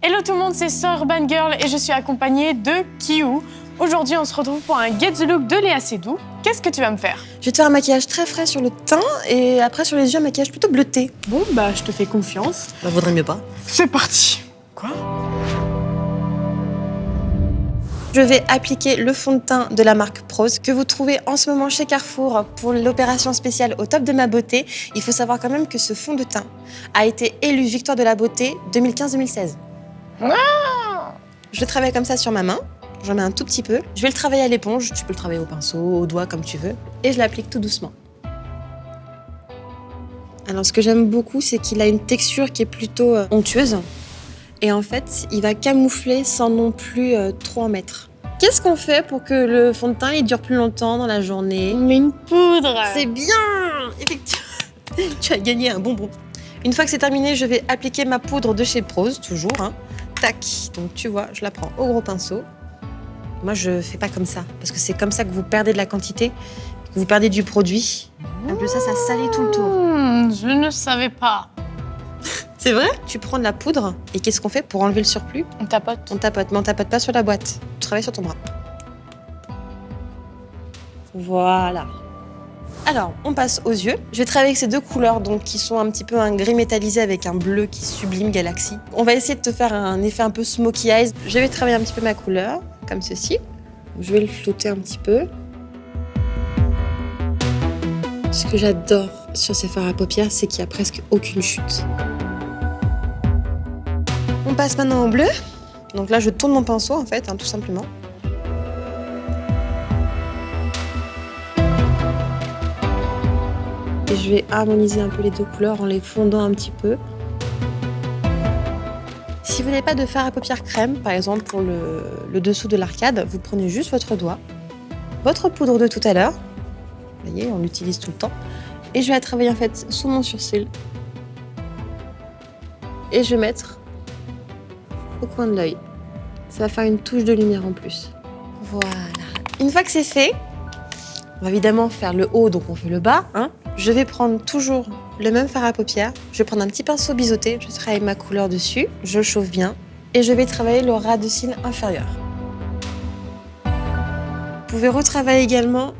Hello tout le monde, c'est Sœur Urban Girl et je suis accompagnée de Kiou. Aujourd'hui, on se retrouve pour un Get the Look de Léa Seydoux. Qu'est-ce que tu vas me faire? Je vais te faire un maquillage très frais sur le teint et après sur les yeux, un maquillage plutôt bleuté. Bon, bah je te fais confiance. Bah vaudrait mieux pas. C'est parti. Quoi? Je vais appliquer le fond de teint de la marque Prose que vous trouvez en ce moment chez Carrefour pour l'opération spéciale au top de ma beauté. Il faut savoir quand même que ce fond de teint a été élu Victoire de la beauté 2015-2016. Je le travaille comme ça sur ma main. J'en mets un tout petit peu. Je vais le travailler à l'éponge. Tu peux le travailler au pinceau, au doigt, comme tu veux. Et je l'applique tout doucement. Alors, ce que j'aime beaucoup, c'est qu'il a une texture qui est plutôt onctueuse. Et en fait, il va camoufler sans non plus trop en mettre. Qu'est-ce qu'on fait pour que le fond de teint il dure plus longtemps dans la journée? On met une poudre. C'est bien! Effectivement, tu as gagné un bonbon. Une fois que c'est terminé, je vais appliquer ma poudre de chez Prose, toujours. Hein. Tac! Donc tu vois, je la prends au gros pinceau. Moi, je fais pas comme ça, parce que c'est comme ça que vous perdez de la quantité, que vous perdez du produit. En plus, ça salit tout le tour. Je ne savais pas. C'est vrai? Tu prends de la poudre, et qu'est-ce qu'on fait pour enlever le surplus? On tapote. On tapote, mais on tapote pas sur la boîte. Tu travailles sur ton bras. Voilà. Alors, on passe aux yeux. Je vais travailler avec ces deux couleurs donc, qui sont un petit peu un gris métallisé avec un bleu qui sublime Galaxy. On va essayer de te faire un effet un peu smoky eyes. Je vais travailler un petit peu ma couleur, comme ceci. Je vais le flotter un petit peu. Ce que j'adore sur ces fards à paupières, c'est qu'il n'y a presque aucune chute. On passe maintenant au bleu. Donc là, je tourne mon pinceau, en fait, tout simplement. Et je vais harmoniser un peu les deux couleurs en les fondant un petit peu. Si vous n'avez pas de fard à paupières crème, par exemple pour le dessous de l'arcade, vous prenez juste votre doigt, votre poudre de tout à l'heure, vous voyez, on l'utilise tout le temps, et je vais la travailler en fait sous mon sourcil. Et je vais mettre au coin de l'œil. Ça va faire une touche de lumière en plus. Voilà. Une fois que c'est fait, on va évidemment faire le haut, donc on fait le bas. Hein. Je vais prendre toujours le même fard à paupières. Je vais prendre un petit pinceau biseauté, je travaille ma couleur dessus, je le chauffe bien et je vais travailler le ras de cils inférieur. Vous pouvez retravailler également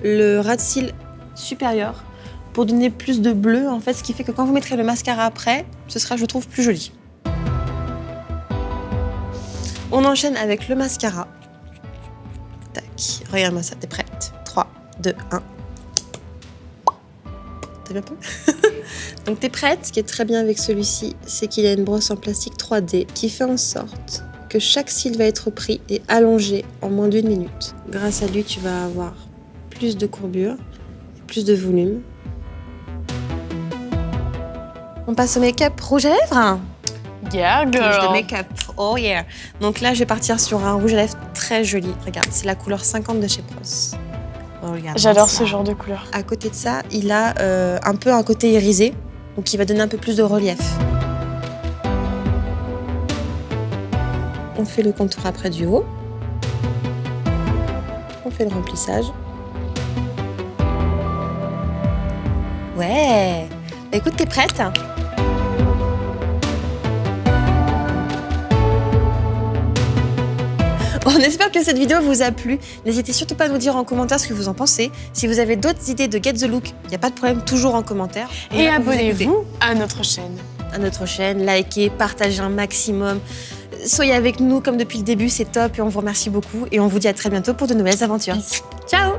le ras de cils supérieur pour donner plus de bleu, en fait, ce qui fait que quand vous mettrez le mascara après, ce sera, je trouve, plus joli. On enchaîne avec le mascara. Tac, regarde-moi ça, t'es prête? 3, 2, 1. T'as bien pris? Donc t'es prête? Ce qui est très bien avec celui-ci, c'est qu'il a une brosse en plastique 3D qui fait en sorte que chaque cil va être pris et allongé en moins d'1 minute. Grâce à lui, tu vas avoir plus de courbure, plus de volume. On passe au make-up rouge à lèvres. Yeah, girl. Touche de make-up. Oh yeah. Donc là, je vais partir sur un rouge à lèvres très joli. Regarde, c'est la couleur 50 de chez Prose. Oh, j'adore ce genre de couleur. À côté de ça, il a un peu un côté irisé, donc il va donner un peu plus de relief. On fait le contour après du haut. On fait le remplissage. Ouais. Bah, écoute, t'es prête? On espère que cette vidéo vous a plu. N'hésitez surtout pas à nous dire en commentaire ce que vous en pensez. Si vous avez d'autres idées de Get the Look, il n'y a pas de problème, toujours en commentaire. Et abonnez-vous à notre chaîne. À notre chaîne, likez, partagez un maximum. Soyez avec nous comme depuis le début, c'est top et on vous remercie beaucoup. Et on vous dit à très bientôt pour de nouvelles aventures. Peace. Ciao!